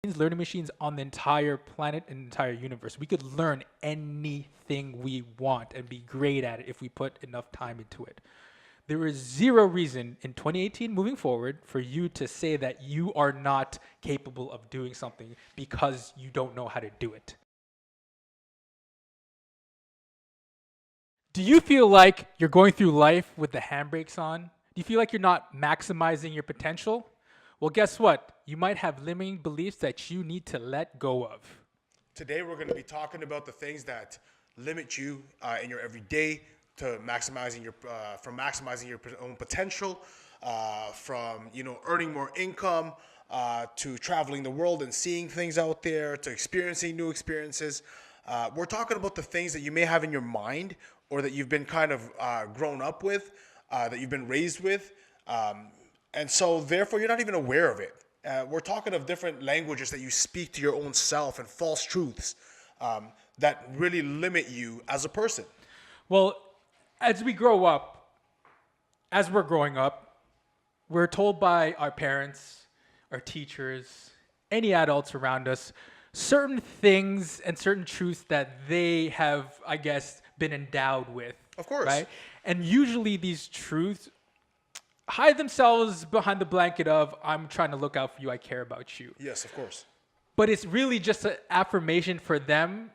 learning machines on the entire planet and entire universe. We could learn anything we want and be great at it if we put enough time into it. There is zero reason in 2018 moving forward for you to say that you are not capable of doing something because you don't know how to do it. Do you feel like you're going through life with the handbrakes on? Do you feel like you're not maximizing your potential? Well, guess what? You might have limiting beliefs that you need to let go of. Today, we're going to be talking about the things that limit you in your everyday to maximizing your own potential, from earning more income, to traveling the world and seeing things out there, to experiencing new experiences. We're talking about the things that you may have in your mind or that you've been kind of grown up with, that you've been raised with. And so therefore you're not even aware of it. We're talking of different languages that you speak to your own self and false truths that really limit you as a person. Well, as we grow up, as we're growing up, we're told by our parents, our teachers, any adults around us, certain things and certain truths that they have, I guess, been endowed with. Of course. Right? And usually these truths hide themselves behind the blanket of, I'm trying to look out for you, I care about you. Yes, of course. But it's really just an affirmation for them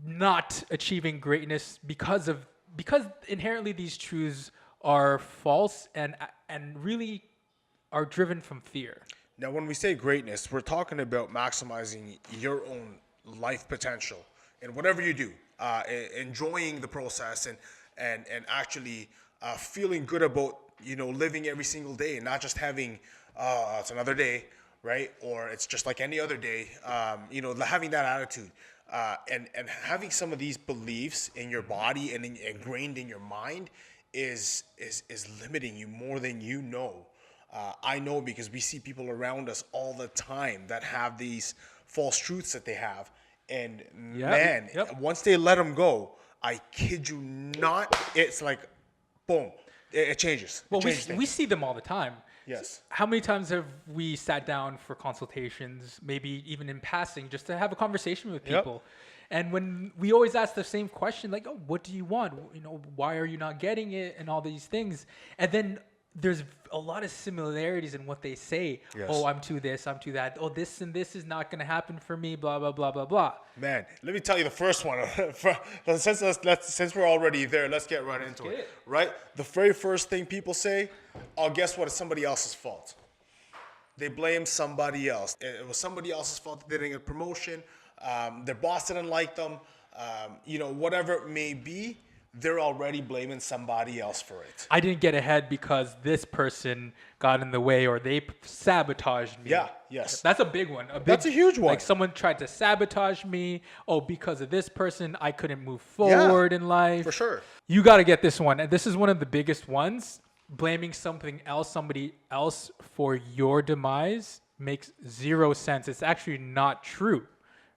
not achieving greatness because inherently these truths are false and really are driven from fear. Now, when we say greatness, we're talking about maximizing your own life potential in whatever you do, enjoying the process and actually feeling good about living every single day and not just having it's another day, right? Or it's just like any other day. Having that attitude and having some of these beliefs in your body and ingrained in your mind is limiting you more than you know. I know because we see people around us all the time that have these false truths that they have. And once they let them go, I kid you not, it's like, boom, it changes. Well, we see them all the time. Yes. How many times have we sat down for consultations, maybe even in passing, just to have a conversation with people? Yep. And when we always ask the same question, like, oh, what do you want? Why are you not getting it? And all these things. And then there's a lot of similarities in what they say. Yes. Oh, I'm to this, I'm to that. Oh, this and this is not going to happen for me, blah, blah, blah, blah, blah. Man, let me tell you the first one. Since we're already there, let's get right into it. Right? The very first thing people say, oh, guess what? It's somebody else's fault. They blame somebody else. It was somebody else's fault that they didn't get a promotion. Their boss didn't like them. Whatever it may be. They're already blaming somebody else for it. I didn't get ahead because this person got in the way or they sabotaged me. Yeah, yes. That's a big one. That's a huge one. Like someone tried to sabotage me. Oh, because of this person, I couldn't move forward in life. For sure. You got to get this one. And this is one of the biggest ones. Blaming somebody else for your demise makes zero sense. It's actually not true,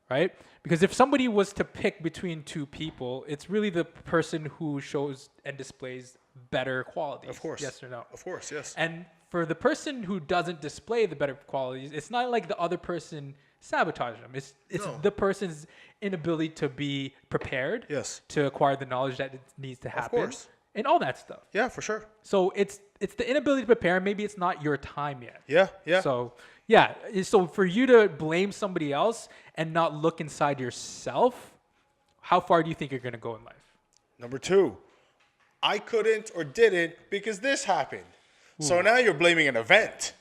right? Because if somebody was to pick between two people, it's really the person who shows and displays better qualities. Of course. Yes or no? Of course, yes. And for the person who doesn't display the better qualities, it's not like the other person sabotaged them. It's the person's inability to be prepared, to acquire the knowledge that it needs to happen. Of course. And all that stuff. Yeah, for sure. So it's the inability to prepare. Maybe it's not your time yet. Yeah. So for you to blame somebody else and not look inside yourself, how far do you think you're going to go in life? Number 2, I couldn't or didn't because this happened. Ooh. So now you're blaming an event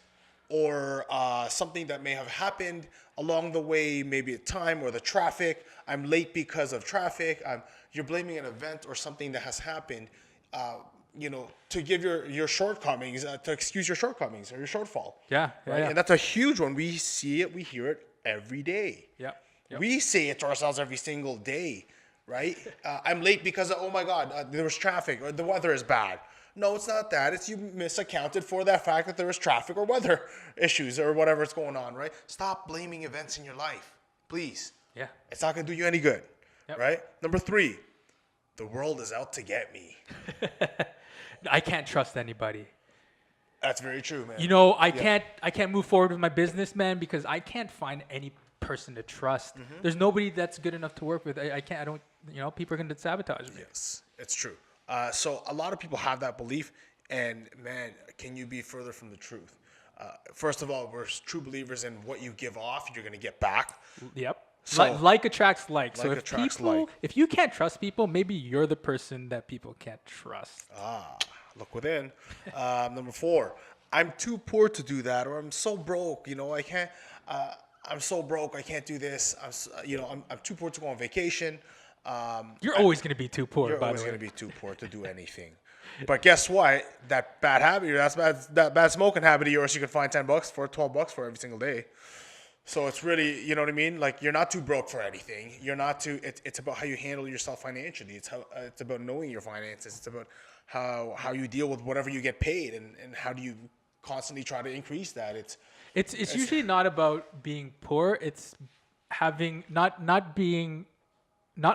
or something that may have happened along the way, maybe a time or the traffic. I'm late because of traffic. You're blaming an event or something that has happened. To give your shortcomings, to excuse your shortcomings or your shortfall. Yeah. And that's a huge one. We see it, we hear it every day. Yep. We say it to ourselves every single day, right? I'm late because of, oh my God, there was traffic or the weather is bad. No, it's not that. It's you misaccounted for that fact that there was traffic or weather issues or whatever's going on, right? Stop blaming events in your life, please. Yeah. It's not going to do you any good, right? Number 3, the world is out to get me. I can't trust anybody. That's very true, man. You know, I can't move forward with my business, man, because I can't find any person to trust. There's nobody that's good enough to work with. I don't, you know, people are going to sabotage me. Yes, it's true. So a lot of people have that belief, and man, can you be further from the truth? First of all, we're true believers in what you give off, you're going to get back. Yep. So- like attracts like. So Like if attracts people, like. if you can't trust people, maybe you're the person that people can't trust. Look within. Number 4, I'm too poor to do that, or I'm so broke. You know, I can't. I'm so broke. I can't do this. I'm too poor to go on vacation. You're always going to be too poor. You're By always the way, going to be too poor to do anything. But guess what? That bad habit, that bad smoking habit of yours, you can find $10 for $12 for every single day. So it's really, you know what I mean? Like, you're not too broke for anything. You're not too. It's about how you handle yourself financially. It's about knowing your finances. It's about how you deal with whatever you get paid, and how do you constantly try to increase that. it's usually not about being poor. It's having not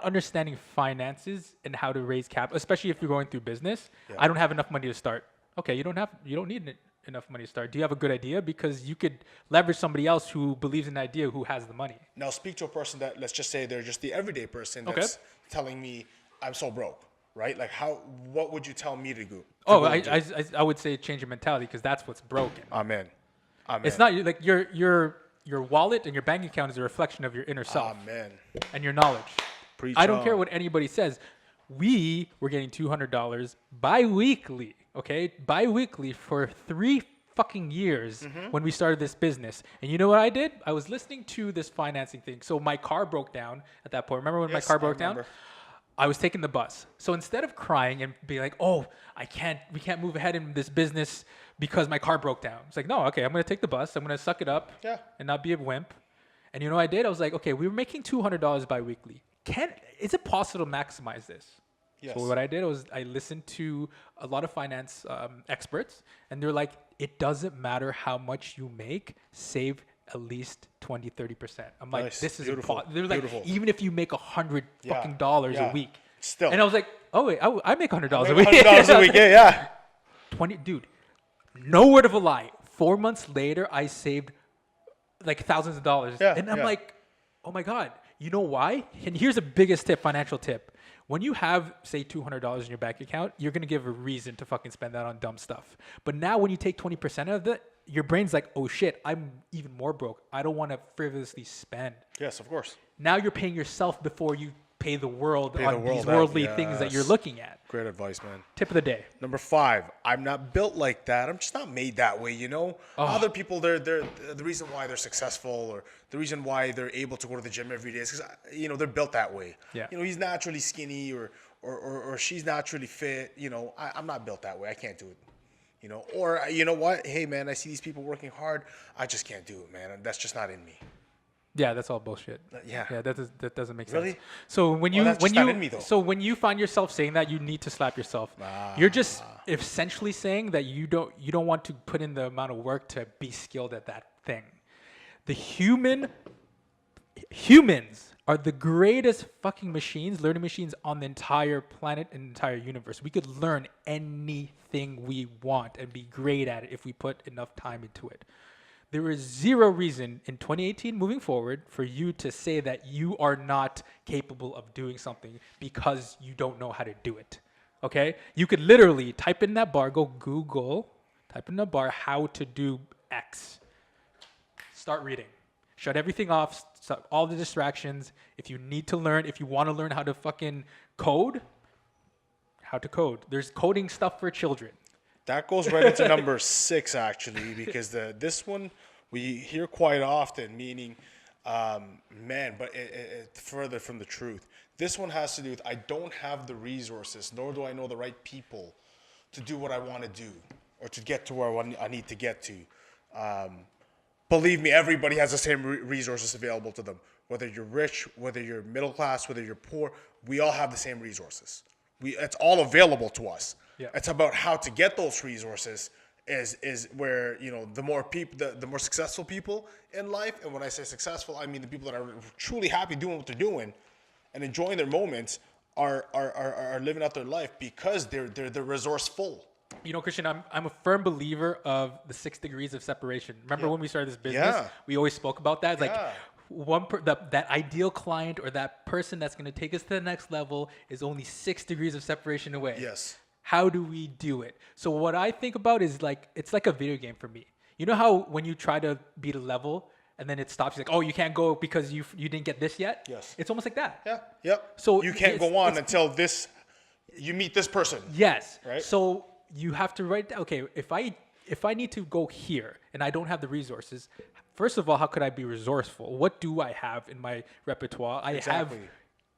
understanding finances and how to raise capital, especially if you're going through business. Yeah. I don't have enough money to start. Okay, you don't need enough money to start. Do you have a good idea? Because you could leverage somebody else who believes in the idea, who has the money. Now speak to a person that, let's just say they're just the everyday person that's telling me I'm so broke, right? Like, what would you tell me to do? I would say change your mentality, because that's what's broken. Amen. It's not like your wallet and your bank account is a reflection of your inner self. Amen. And your knowledge. Preach I don't on. care what anybody says. We were getting $200 bi-weekly, okay? Bi-weekly for 3 fucking years when we started this business. And you know what I did? I was listening to this financing thing. So my car broke down at that point. Remember when my car broke down? I was taking the bus. So instead of crying and being like, "Oh, we can't move ahead in this business because my car broke down." It's like, "No, okay, I'm going to take the bus. I'm going to suck it up and not be a wimp." And you know what I did? I was like, "Okay, we were making $200 bi-weekly. Is it possible to maximize this?" Yes. So what I did was I listened to a lot of finance experts, and they're like, "It doesn't matter how much you make, save at least 20-30%. I'm like, Nice. this is Beautiful. impossible. They're like, Beautiful. even if you make $100 fucking a week. Still. And I was like, oh wait, I make $100 a week. $100 a week, yeah. 20, dude, no word of a lie. 4 months later, I saved like thousands of dollars. Yeah, And I'm like, oh my God, you know why? And here's the biggest tip, financial tip. When you have, say, $200 in your bank account, you're going to give a reason to fucking spend that on dumb stuff. But now when you take 20% of it, your brain's like, oh shit, I'm even more broke. I don't want to frivolously spend. Yes, of course. Now you're paying yourself before you pay the world Pay on the world these out, worldly things that you're yes. looking at. Great advice, man. Tip of the day. Number 5, I'm not built like that. I'm just not made that way, you know? Other people, they're the reason why they're successful, or the reason why they're able to go to the gym every day is because, you know, they're built that way. Yeah. You know, he's naturally skinny, or she's naturally fit. You know, I'm not built that way. I can't do it. You know, or you know what? Hey, man, I see these people working hard. I just can't do it, man. That's just not in me. Yeah, that's all bullshit. Yeah. That doesn't make Really? sense. So when you that's when just you not in me, though. so when you find yourself saying that, you need to slap yourself. You're just essentially saying that you don't want to put in the amount of work to be skilled at that thing. The humans are the greatest fucking learning machines on the entire planet and entire universe. We could learn anything we want and be great at it if we put enough time into it. There is zero reason in 2018 moving forward for you to say that you are not capable of doing something because you don't know how to do it. Okay? You could literally type in that bar, go Google, type in the bar how to do X. Start reading. Shut everything off, stop all the distractions. If you need to learn, if you want to learn how to fucking code, how to code. There's coding stuff for children. That goes right into number 6, actually, because this one we hear quite often, meaning, but it further from the truth. This one has to do with, I don't have the resources, nor do I know the right people to do what I want to do, or to get to where I need to get to. Believe me, everybody has the same resources available to them. Whether you're rich, whether you're middle class, whether you're poor, we all have the same resources. It's all available to us. Yeah. It's about how to get those resources is where, you know, the more people, the more successful people in life. And when I say successful, I mean the people that are truly happy doing what they're doing and enjoying their moments are living out their life because they're resourceful. Christian, I'm a firm believer of the 6 degrees of separation. Remember when we started this business, Yeah. we always spoke about that. It's like Yeah. that ideal client or that person that's going to take us to the next level is only 6 degrees of separation away. Yes. How do we do it? So what I think about is like it's like a video game for me. You know how when you try to beat a level and then it stops, you're like, oh, you can't go because you didn't get this yet. Yes. It's almost like that. Yeah. Yep. So you can't it's- go on it's- until you meet this person. Yes. Right. So you have to write down, okay, if I need to go here and I don't have the resources, first of all, how could I be resourceful? What do I have in my repertoire? Exactly.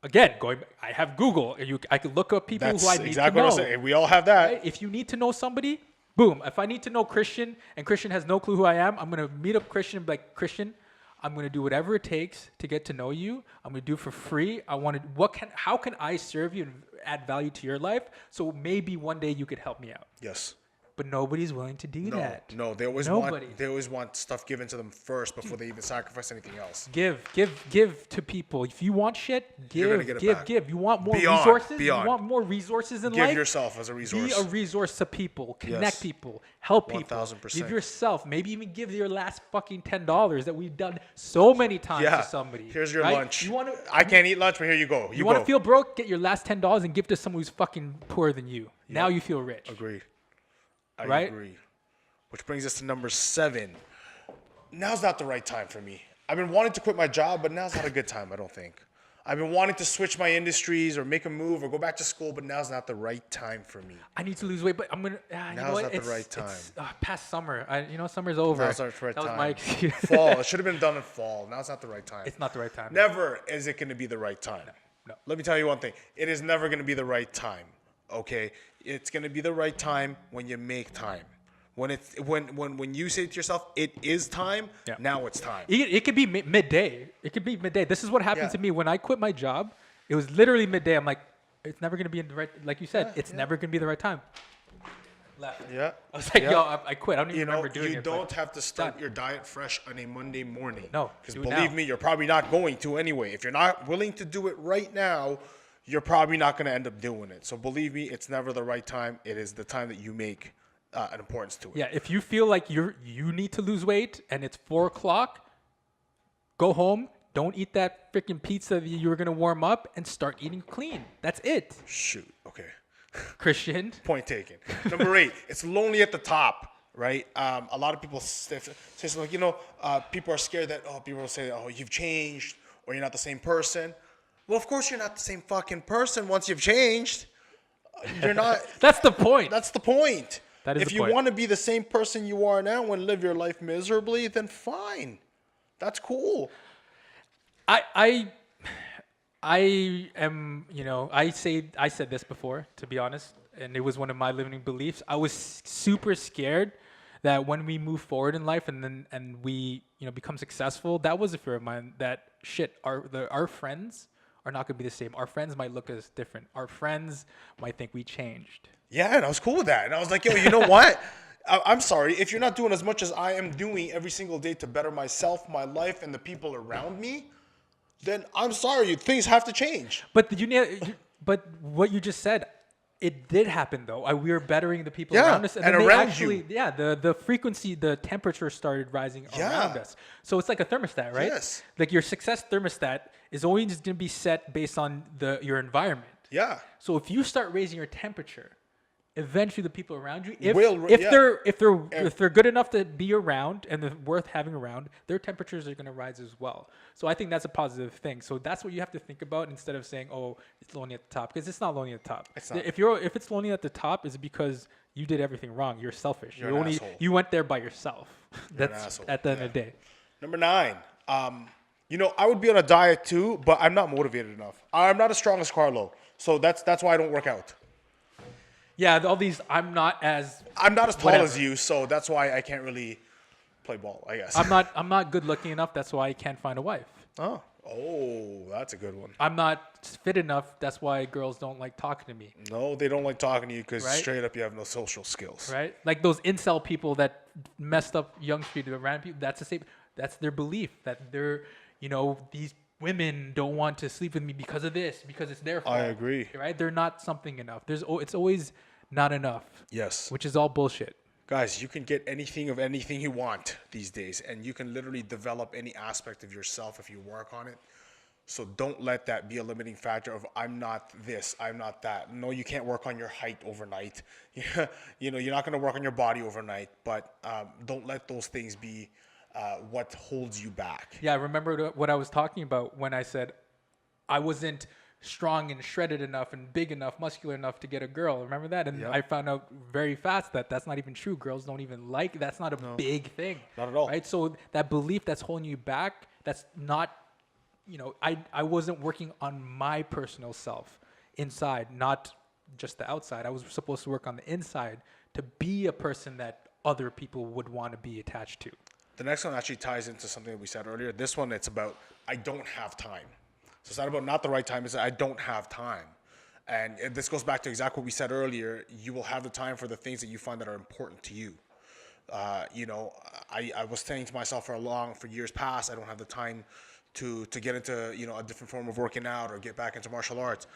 I have Google. I could look up people That's who I need exactly to know. what I'm saying. We all have that. Right? If you need to know somebody, boom. If I need to know Christian and Christian has no clue who I am, I'm going to meet up Christian and be like, Christian, I'm going to do whatever it takes to get to know you. I'm going to do it for free. How can I serve you and add value to your life? So maybe one day you could help me out. Yes. But nobody's willing to do that. No, they always Nobody. want stuff given to them first before they even sacrifice anything else. Give to people. If you want shit, You're gonna give, get it back. give. You want more Beyond, resources? beyond. You want more resources in Give life? yourself as a resource. Be a resource to people. Connect Yes. people. Help people. 1000%. Give yourself. Maybe even give your last fucking $10 that we've done so many times Yeah. to somebody. Here's your right? lunch. You want I can't eat lunch, but here you go. You want to feel broke? Get your last $10 and give to someone who's fucking poorer than you. Now you feel rich. Agreed. I Right? agree. Which brings us to number 7. Now's not the right time for me. I've been wanting to quit my job, but now's not a good time, I don't think. I've been wanting to switch my industries or make a move or go back to school, but now's not the right time for me. I need to lose weight, but I'm gonna. You know Now's what? not the It's- right time. It's past summer. Summer's over. Now's not the right that time. was my excuse. Fall. It should have been done in fall. Now's not the right time. It's not the right time. Never is it going to be the right time. No. Let me tell you one thing. It is never going to be the right time. Okay? It's going to be the right time when you make time. When you say to yourself, it is time, Yeah. now it's time. It could be midday. It could be midday. This is what happened Yeah. to me when I quit my job. It was literally midday. I'm like, it's never gonna be in the right. Like you said, it's never gonna be the right time. Left. Yeah. I was like, Yeah. yo, I quit. I don't even You know, remember doing you it. don't but have to start done. your diet fresh on a Monday morning. No, Because do it believe now. me, you're probably not going to anyway. If you're not willing to do it right now, you're probably not going to end up doing it. So believe me, it's never the right time. It is the time that you make an importance to it. Yeah, if you feel like you need to lose weight and it's 4:00, go home. Don't eat that freaking pizza that you were gonna warm up and start eating clean. That's it, Shoot. Okay. Christian. Point taken. Number 8, it's lonely at the top, right? A lot of people say something like, people are scared that, people will say, you've changed or you're not the same person. Well, of course you're not the same fucking person once you've changed. You're not. That's the point. That's the point. That is if the you point. want to be the same person you are now and live your life miserably, then fine. That's cool. I am, I said this before, to be honest, and it was one of my limiting beliefs. I was super scared that when we move forward in life and we, become successful, that was a fear of mine that our friends are not going to be the same. Our friends might look at us different. Our friends might think we changed. Yeah, and I was cool with that. And I was like, yo, you know what? I'm sorry. If you're not doing as much as I am doing every single day to better myself, my life, and the people around me, then I'm sorry. Things have to change. But but what you just said, it did happen though. We were bettering the people Yeah, around us, and then around you. Yeah, the frequency, the temperature started rising around us. So it's like a thermostat, right? Yes. Like your success thermostat is always going to be set based on your environment. Yeah. So if you start raising your temperature, eventually the people around you, if they're good enough to be around and they're worth having around, their temperatures are going to rise as well. So I think that's a positive thing. So that's what you have to think about instead of saying, "Oh, it's lonely at the top," because it's not lonely at the top. It's not. If it's lonely at the top, it's because you did everything wrong. You're selfish. You're an asshole. You went there by yourself. You're an That's asshole. at the end of the day. Number 9. I would be on a diet too, but I'm not motivated enough. I'm not as strong as Carlo. So that's why I don't work out. Yeah, all these. I'm not as tall Whatever. as you, so that's why I can't really play ball, I guess. I'm not good looking enough. That's why I can't find a wife. Oh, that's a good one. I'm not fit enough. That's why girls don't like talking to me. No, they don't like talking to you because Right? straight up you have no social skills. Right? Like those incel people that messed up young street around people. That's the same. That's their belief that they're, these women don't want to sleep with me because of this, because it's their fault. I agree. Right? They're not something enough. It's always not enough. Yes. Which is all bullshit. Guys, you can get anything of anything you want these days, and you can literally develop any aspect of yourself if you work on it. So don't let that be a limiting factor of I'm not this, I'm not that. No, you can't work on your height overnight. You know, you're not going to work on your body overnight, but don't let those things be what holds you back. Yeah, I remember what I was talking about when I said I wasn't strong and shredded enough and big enough, muscular enough to get a girl. Remember that? And I found out very fast that that's not even true. Girls don't even that's not a big thing. Not at all. Right? So that belief that's holding you back, that's not, I wasn't working on my personal self inside, not just the outside. I was supposed to work on the inside to be a person that other people would want to be attached to. The next one actually ties into something that we said earlier. This one, it's about I don't have time. So it's not about not the right time. It's I don't have time. And this goes back to exactly what we said earlier. You will have the time for the things that you find that are important to you. I was saying to myself for years past, I don't have the time to get into, a different form of working out or get back into martial arts.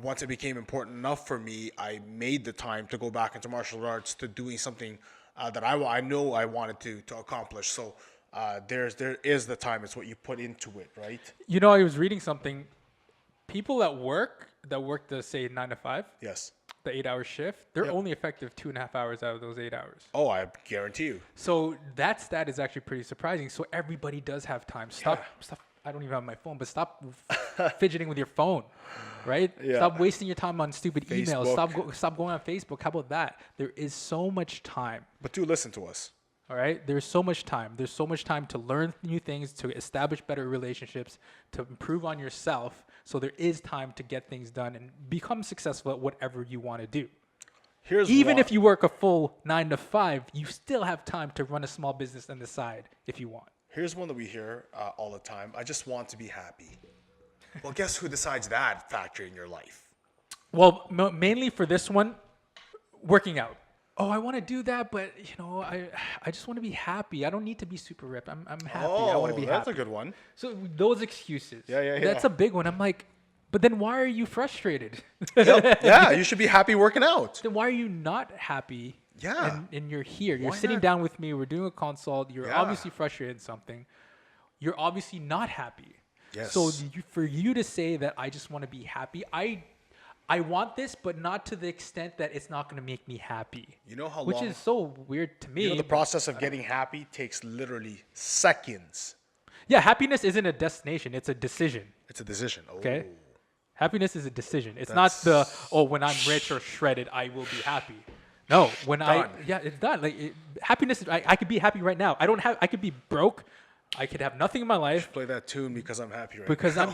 Once it became important enough for me, I made the time to go back into martial arts, to doing something that I know I wanted to accomplish. So there is the time. It's what you put into it, right? I was reading something. People that work the, say, 9 to 5. Yes. The 8-hour shift, they're only effective 2.5 hours out of those 8 hours. Oh, I guarantee you. So that stat is actually pretty surprising. So everybody does have time. Stop. I don't even have my phone, but stop fidgeting with your phone, right? Yeah. Stop wasting your time on stupid emails. Facebook. Stop going on Facebook. How about that? There is so much time. But do listen to us. All right. There's so much time. There's so much time to learn new things, to establish better relationships, to improve on yourself. So there is time to get things done and become successful at whatever you want to do. Even if you work a full 9 to 5, you still have time to run a small business on the side if you want. Here's one that we hear all the time. I just want to be happy. Well, guess who decides that factor in your life? Well, mainly for this one, working out. Oh, I want to do that, but I just want to be happy. I don't need to be super ripped. I'm happy. I want to be happy. That's a good one. So those excuses. Yeah. That's a big one. I'm like, but then why are you frustrated? Yep. Yeah, you should be happy working out. Then why are you not happy? Yeah. And you're here. You're Why sitting not? down with me. We're doing a consult. You're Yeah. obviously frustrated in something. You're obviously not happy. Yes. So for you to say that I just want to be happy, I want this, but not to the extent that it's not going to make me happy. You know how which long? is so weird to me. The process of getting happy takes literally seconds. Yeah, happiness isn't a destination; it's a decision. It's a decision. Oh. Okay, happiness is a decision. It's not when I'm rich or shredded, I will be happy. No, it's done. Like happiness, I could be happy right now. I could be broke. I could have nothing in my life. Play that tune because I'm happy right Because now.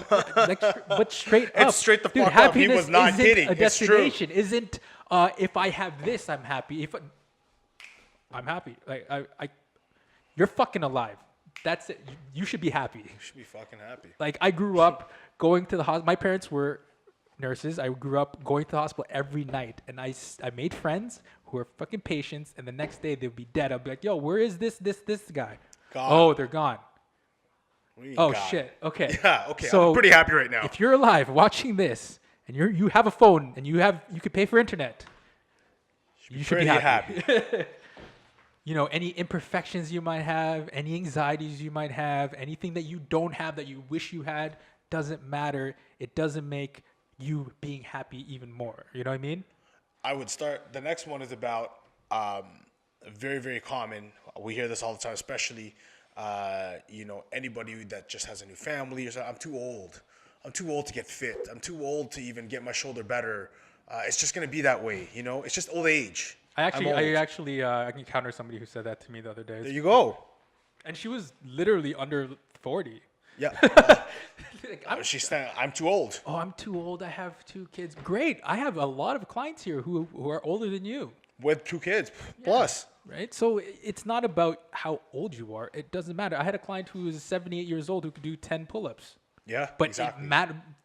but straight up. It's straight the dude, fuck up. He happiness was not isn't kidding. a It's true. destination. Isn't if I have this, I'm happy. I'm happy. Like you're fucking alive. That's it. You should be happy. You should be fucking happy. Like I grew up going to the hospital. My parents were nurses. I grew up going to the hospital every night, and I made friends who were fucking patients. And the next day they'd be dead. I'd be like, yo, where is this guy? Gone. Oh, they're gone. Oh God. shit. Okay. Yeah. Okay. So I'm pretty happy right now. if you're alive watching this and you have a phone and you could pay for internet, you should be happy. Any imperfections you might have, any anxieties you might have, anything that you don't have that you wish you had, doesn't matter. It doesn't make you being happy even more. You know what I mean? I would start. The next one is about very, very common. We hear this all the time, especially anybody that just has a new family or something. I'm too old. I'm too old to get fit. I'm too old to even get my shoulder better. It's just gonna be that way. It's just old age. I encountered somebody who said that to me the other day. There you go. And she was literally under 40. Yeah. I'm too old. Oh, I'm too old. I have 2 kids. Great. I have a lot of clients here who are older than you. With 2 kids plus. Right? So it's not about how old you are. It doesn't matter. I had a client who was 78 years old who could do 10 pull-ups. Yeah, but exactly.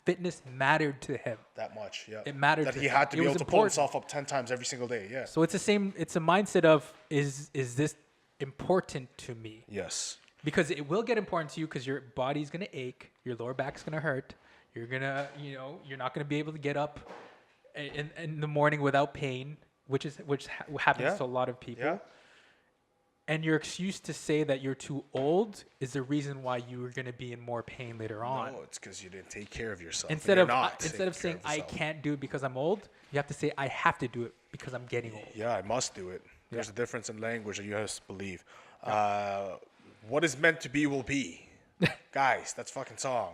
Fitness mattered to him. That much, yeah. It mattered that to he him. had to It be was able to pull important. himself up 10 times every single day, yeah. So it's a mindset of, is this important to me? Yes. Because it will get important to you because your body's going to ache. Your lower back's going to hurt. You're going to, you're not going to be able to get up in the morning without pain. which happens to a lot of people. Yeah. And your excuse to say that you're too old is the reason why you are going to be in more pain later on. No, it's because you didn't take care of yourself. Instead of saying I can't do it because I'm old, you have to say I have to do it because I'm getting old. Yeah, I must do it. There's a difference in language that you have to believe. What is meant to be will be. Guys, that's fucking song.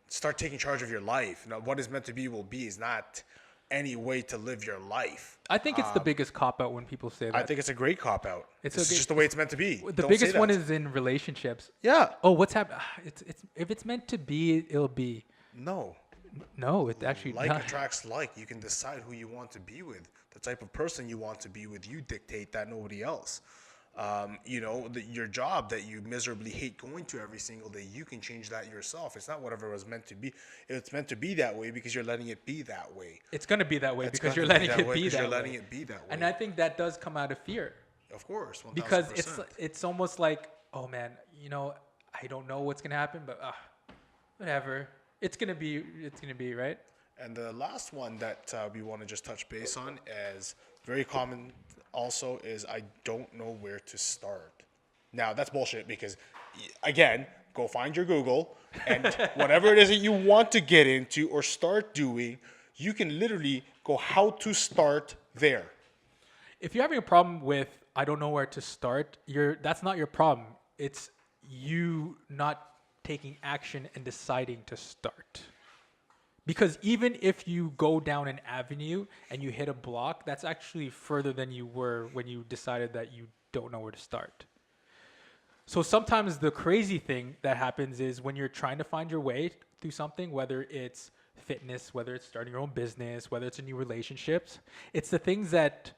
Start taking charge of your life. Now, what is meant to be will be is not any way to live your life. I think it's the biggest cop out when people say that. I think it's a great cop out. It's just the way it's meant to be. The biggest one is in relationships. Yeah. Oh, what's happening? It's if it's meant to be, it'll be. No, it's actually like not. attracts like. You can decide who you want to be with. The type of person you want to be with, you dictate that, nobody else. Your job that you miserably hate going to every single day, you can change that yourself. It's not whatever it was meant to be. It's meant to be that way because you're letting it be that way. It's going to be that way because you're letting it be that way. And I think that does come out of fear. Of course. 1000%. Because it's almost like, oh man, I don't know what's going to happen, but whatever. It's going to be, right? And the last one that we want to just touch base on is very common also is I don't know where to start. Now, that's bullshit because, again, go find your Google and whatever it is that you want to get into or start doing, you can literally go how to start there. If you're having a problem with I don't know where to start, that's not your problem. It's you not taking action and deciding to start. Because even if you go down an avenue and you hit a block, that's actually further than you were when you decided that you don't know where to start. So sometimes the crazy thing that happens is when you're trying to find your way through something, whether it's fitness, whether it's starting your own business, whether it's a new relationships, it's the things that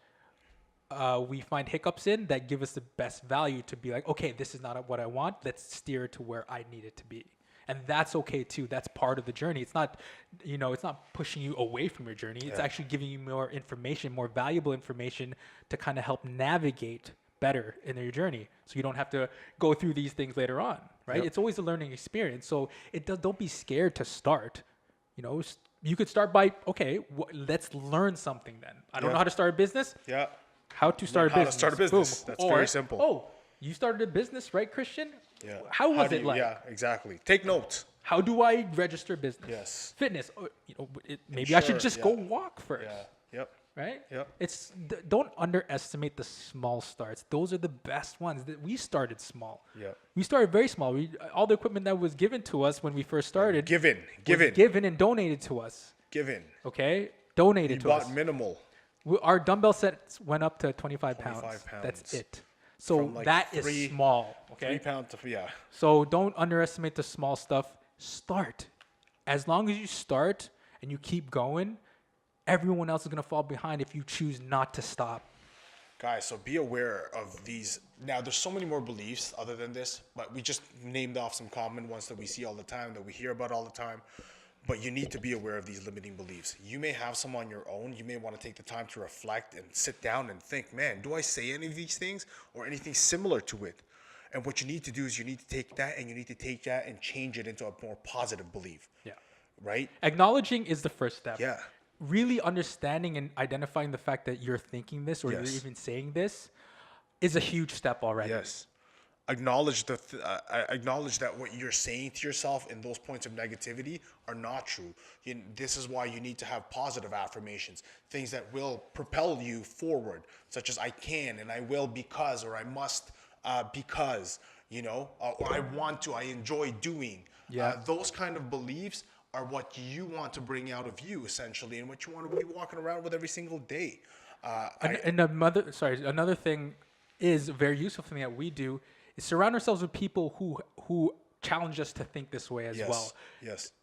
we find hiccups in that give us the best value to be like, okay, this is not what I want. Let's steer it to where I need it to be. And that's okay too. That's part of the journey. It's not, it's not pushing you away from your journey. It's actually giving you more information, more valuable information to kind of help navigate better in your journey. So you don't have to go through these things later on, right? Yep. It's always a learning experience. So don't be scared to start. You could start by, okay, let's learn something then. I don't know how to start a business. Yeah. How to start a business. How to start a business. Boom. That's very simple. Oh, you started a business, right, Christian? Yeah. How was it like? Yeah, exactly. Take notes. How do I register business? Yes. Fitness. Maybe I should just go walk first. Yeah. Yep. Right? Yep. Don't underestimate the small starts. Those are the best ones. That we started small. Yep. We started very small. All the equipment that was given to us when we first started. Given and donated to us. Given. Okay? Donated to us. We bought minimal. Our dumbbell sets went up to 25 pounds. That's it. So that is small. Okay. 3 pounds. Yeah. So don't underestimate the small stuff. Start. As long as you start and you keep going, everyone else is going to fall behind if you choose not to stop. Guys, so be aware of these. Now, there's so many more beliefs other than this, but we just named off some common ones that we see all the time, that we hear about all the time. But you need to be aware of these limiting beliefs. You may have some on your own. You may want to take the time to reflect and sit down and think, man, do I say any of these things or anything similar to it? And what you need to do is you need to take that and change it into a more positive belief. Yeah. Right? Acknowledging is the first step. Yeah. Really understanding and identifying the fact that you're thinking this or you're even saying this is a huge step already. Yes. Acknowledge that what you're saying to yourself in those points of negativity are not true. This is why you need to have positive affirmations, things that will propel you forward, such as I can and I will because, or I must because, or I want to, I enjoy doing. Yeah. Those kind of beliefs are what you want to bring out of you, essentially, and what you want to be walking around with every single day. Another thing is a very useful thing that we do is surround ourselves with people who challenge us to think this way as well. Yes.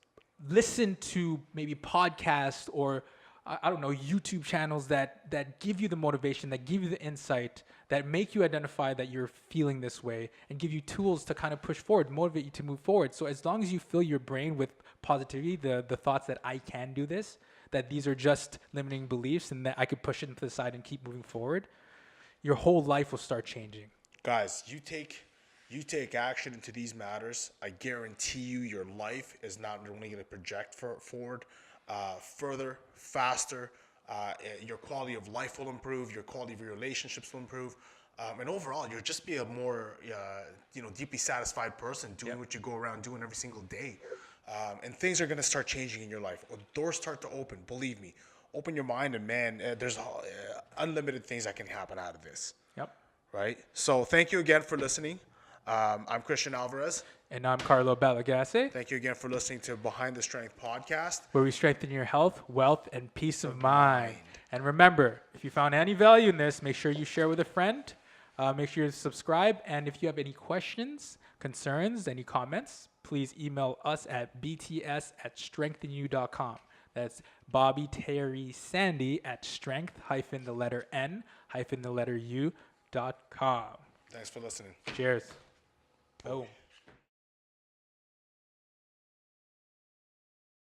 Listen to maybe podcasts or I don't know, YouTube channels that give you the motivation, that give you the insight, that make you identify that you're feeling this way and give you tools to kind of push forward, motivate you to move forward. So as long as you fill your brain with positivity, the thoughts that I can do this, that these are just limiting beliefs and that I could push it to the side and keep moving forward, your whole life will start changing. Guys, you take action into these matters, I guarantee you your life is not only going to project forward, further, faster, Your quality of life will improve. Your quality of your relationships will improve. And overall, you'll just be a more, deeply satisfied person doing what you go around doing every single day. And things are going to start changing in your life. Doors start to open. Believe me. Open your mind, and man, there's unlimited things that can happen out of this. Yep. Right? So thank you again for listening. I'm Christian Alvarez. And I'm Carlo Balagase, Thank you again for listening to Behind the Strength podcast. where we strengthen your health, wealth, and peace of mind. And remember, if you found any value in this, make sure you share with a friend. Make sure you subscribe. And if you have any questions, concerns, any comments, please email us at bts@strengthenyou.com. That's Bobby Terry Sandy at strength-the-letter-n-u.com. Thanks for listening. Cheers. Boom.